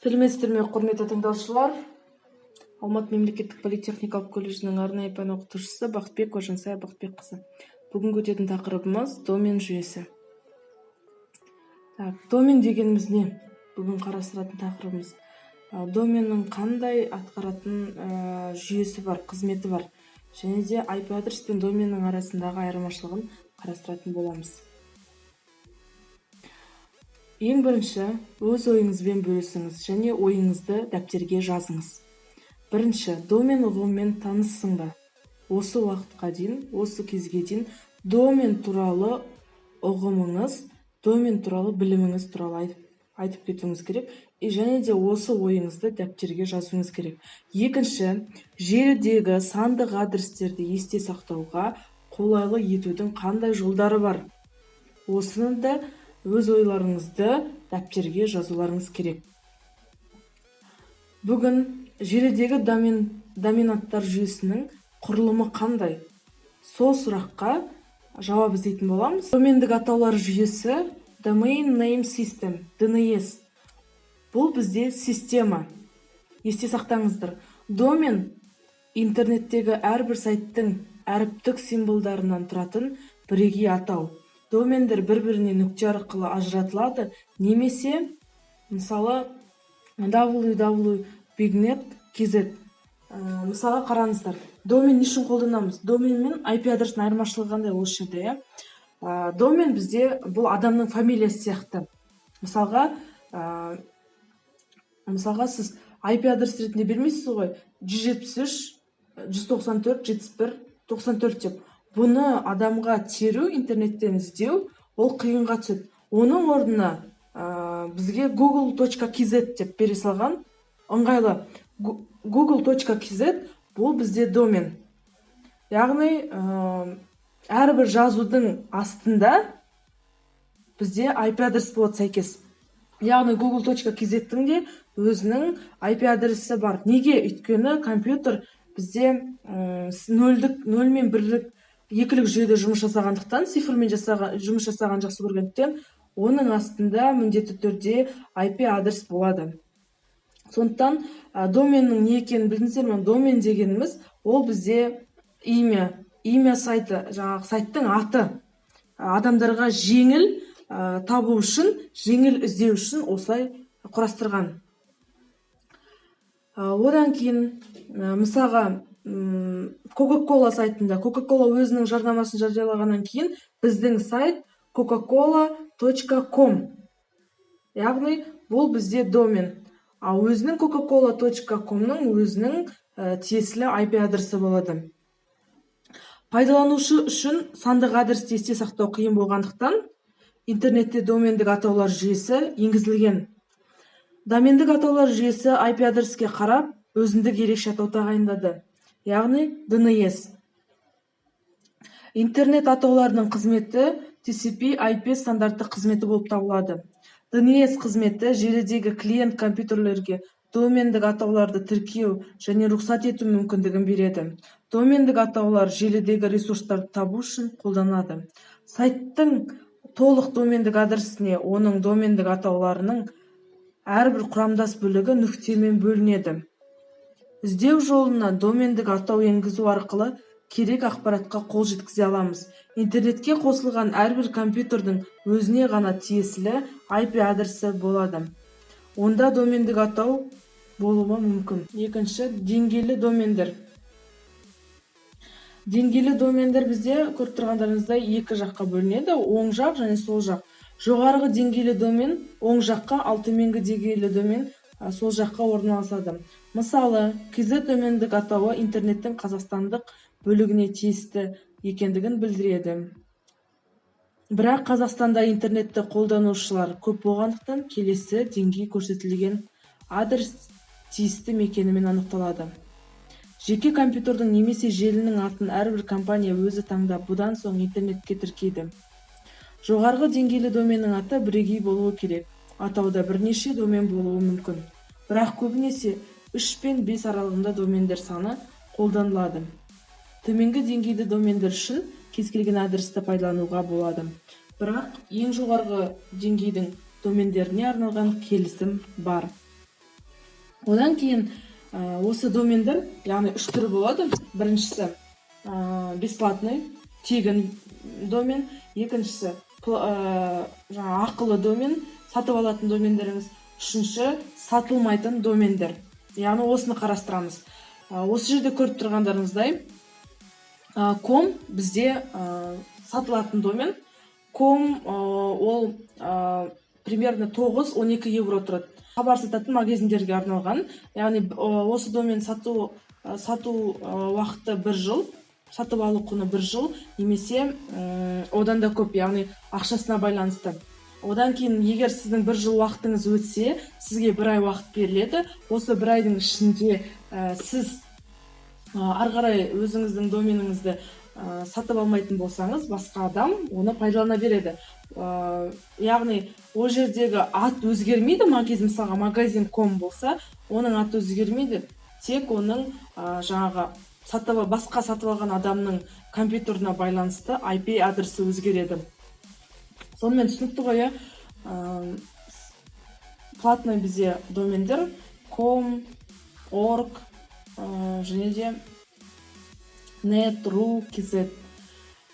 Сәлеметсіздер ме, құрметті тыңдаушылар? Алматы мемлекеттік политехникалық колледжінің арнайы пән оқытушысы Бақытбекова Жансая Бақытбекқызы. Бүгінгі өтетін тақырыбымыз домен жүйесі. Домен дегеніміз не? Бүгін қарастыратын тақырыбымыз. Доменнің қандай атқаратын жүйесі бар, қызметі бар. Және де IP адрес пен доменнің арасындағы айырмашылығын қарастыратын боламыз. Ең бірінші, өз ойыңызбен бөлісіңіз және ойыңызды дәптерге жазыңыз. Бірінші, домен ұғымымен таныссың ба? Осы уақытқа дейін, осы кезге дейін домен туралы ұғымыңыз, домен туралы біліміңіз туралы айтып кетуіңіз керек. Және де осы ойыңызды дәптерге жазуыңыз керек. Екінші, желідегі сандық адрестерді есте сақтауға қолайлы етудің қандай жолдары бар? Осыны да өз ойларыңызды дәптерге жазуларыңыз керек. Бүгін желідегі доминанттар жүйесінің құрылымы қандай? Сол сұраққа жауап іздейтін боламыз. Домендік атаулар жүйесі Domain Name System, DNS. Бұл бізде система. Есте сақтаңыздар. Домен интернеттегі әрбір сайттың әріптік символдарынан тұратын бірегей атау. Домендер бір-біріне нүкте арқылы ажыратылады, немесе мысалы www.bignet.kz. Мысалға қараңыздар. Домен не үшін қолданамыз? Домен мен IP адресінің айырмашылығы қандай осы жерде? Домен бізде бұл адамның фамилиясы сияқты. Мысалға сіз IP адрес ретінде бермейсіз ғой, 173, 194, 71, 94 деп. Бұны адамға теру, интернеттен іздеу, ол қиынға түседі. Оның орнына бізге google.kz деп бере салған ыңғайлы. google.kz бұл бізде домен. Яғни әрбір жазудың астында бізде IP адрес болады сәйкес. Яғни google.kz-тің де өзінің IP адресі бар. Неге? Өйткені компьютер бізде 0 мен 1 екілік жүйеде жұмыс жасағандықтан, цифрмен жұмыс жасаған жақсы көргендіктен, оның астында міндетті түрде IP адрес болады. Сондықтан доменнің не екенін білдіңіздер ме? Домен дегеніміз ол бізде имя сайты, жаңағы сайттың аты. Адамдарға жеңіл табу үшін, жеңіл іздеу үшін осылай құрастырған. Одан кейін, мысалға, Coca-Cola сайтында, Coca-Cola өзінің жарнамасын жариялағаннан кейін, біздің сайт coca-cola.com. Яғни, бұл бізде домен. Өзінің coca-cola.com-ның өзінің тиесілі IP адресі болады. Пайдаланушы үшін сандық адресті есте сақтау қиын болғандықтан, интернетте домендік атаулар жүйесі енгізілген. Домендік атаулар жүйесі IP адреске қарап, өзіндік ерекше атау тағайындады. Яғни DNS. Интернет атауларының қызметі TCP/IP стандартты қызметі болып табылады. DNS қызметі желідегі клиент компьютерлерге домендік атауларды тіркеу және рұқсат ету мүмкіндігін береді. Домендік атаулар желідегі ресурстарды табу үшін қолданады. Сайттың толық домендік адресіне оның домендік атауларының әрбір құрамдас бөлігі нүктемен бөлінеді. Іздеу жолына домендік атау енгізу арқылы керек ақпаратқа қол жеткізе аламыз. Интернетке қосылған әрбір компьютердің өзіне ғана тиесілі IP адресі болады. Онда домендік атау болуы мүмкін. Екінші, деңгейлі домендер. Деңгейлі домендер бізде көріп тұрғандарыңыздай екі жаққа бөлінеді, оң жақ және сол жақ. Жоғарғы деңгейлі домен оң жаққа, ал төменгі деңгейлі домен сол жаққа орналасады. Мысалы, KZ домендік атауы интернеттің қазақстандық бөлігіне тиісті екендігін білдіреді. Бірақ Қазақстанда интернетті қолданушылар көп болғандықтан, келесі деңгей көрсетілген адрес тиісті мекенімен анықталады. Жеке компьютердің немесе желінің атын әрбір компания өзі таңдап, бұдан соң интернетке тіркейді. Жоғарғы деңгейлі доменнің аты бірегей болуы керек. Атауда бірнеше домен болуы мүмкін. Бірақ көбінесе 3 пен 5 аралығында домендер саны қолданылады. Төменгі деңгейді домендер үшін кез келген адресті пайдалануға болады. Бірақ ең жоғарғы деңгейдің домендеріне арналған келісім бар. Одан кейін осы домендер, яғни 3 түрі болады. Біріншісі бесплатный, тегін домен. Екіншісі жаңа ақылы домен, сатып алатын домендеріңіз. Үшінші сатылмайтын домендер. Яғни осыны қарастырамыз. Осы жерде көріп тұрғандарыңыздай, ком бізде сатылатын домен. Ком ол примерно 9-12 евро тұрады. Хабар сататын магазиндерге арналған. Яғни осы домен сату уақыты 1 жыл, сатып алу құны 1 жыл, немесе одан да көп, яғни ақшасына байланысты. Одан кейін, егер сіздің 1 жыл уақытыңыз өтсе, сізге 1 ай уақыт беріледі. Осы 1 айдың ішінде сіз ары қарай өзіңіздің доменіңізді сатып алмайтын болсаңыз, басқа адам оны пайдалана береді. Яғни ол жердегі ат өзгермейді. Мысалға магазин.com болса, оның аты өзгермейді. Тек оның жаңағы басқа сатып алған адамның компьютеріне байланысты IP адресі өзгереді. Сонымен түсінікті ғой. Платный бізде домендер com, org, және де net, ru, kz.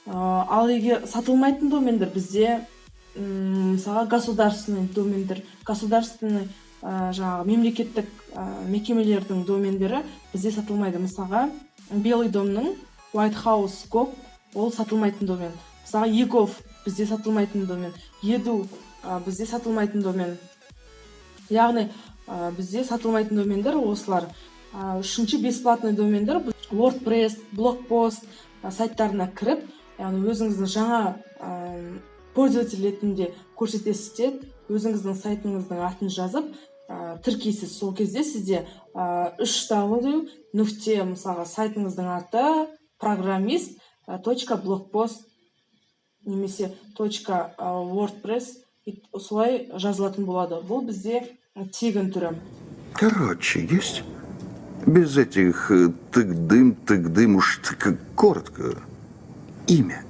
Ал егер сатылмайтын домендер бізде мысалы государственный домендер, государственный жаңағы мемлекеттік мекемелердің домендері бізде сатылмайды. Мысалға Белый домның White House Gov ол сатылмайтын домен. Мысалға Egov бізде сатылмайтын домен. Edu бізде сатылмайтын домен. Яғни бізде сатылмайтын домендер осылар. Үшінші бесплатный домендер WordPress, блогпост сайттарына кіріп, яғни өзіңіздің жаңа пользователь ретінде көрсетесіз, өзіңіздің сайтыңыздың атын жазып тіркейсіз. Сол кезде сізде 3w нүкте, мысалға сайтыңыздың аты программист.blogpost немесе .wordpress солай жазылатын болады. Бұл бізде тегін түрі. Короче, есть? Без этих тык-дым, уж коротко. Имя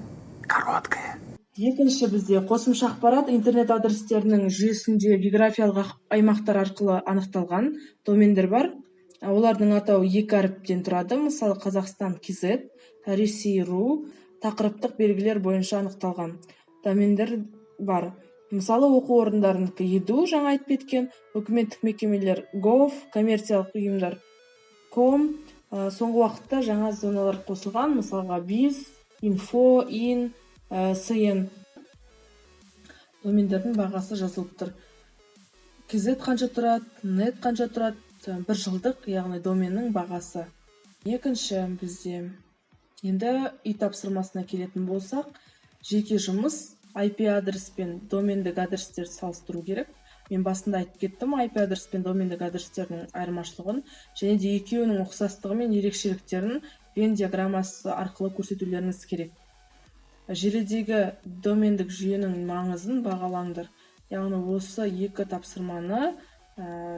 короткое. Екінші бізде қосымша ақпарат интернет адрестерінің жүйесінде географиялық аймақтар арқылы анықталған домендер бар. Олардың атауы 2 әріптен тұрады. Мысалы Қазақстан KZ, Ресей.ру тақырыптық белгілер бойынша анықталған домендер бар. Мысалы оқу орындарынікі Edu, жаңа айтып кеткен, үкіметтік мекемелер Gov, коммерциялық ұйымдар com, соңғы уақытта жаңа зоналар қосылған, мысалға Biz, Info, In, CN. Домендердің бағасы жазылып тұр. KZ қанша тұрады, Net қанша тұрады, 1 жылдық, яғни доменнің бағасы. Екінші бізде енді үй тапсырмасына келетін болсақ, жеке жұмыс IP адрес пен домендік адрестерді салыстыру керек. Мен басында айтып кеттім IP адрес пен домендік адрестердің айырмашылығын, және де екеуінің ұқсастығы мен ерекшеліктерін Venn диаграммасы арқылы көрсетулеріңіз керек. Желідегі домендік жүйенің маңызын бағалаңдар. Яғни осы 2 тапсырманы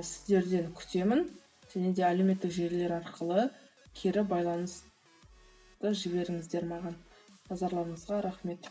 сіздерден күтемін, және де әлеуметтік желілер арқылы кері байланысты жіберіңіздер маған. Назарларыңызға рахмет.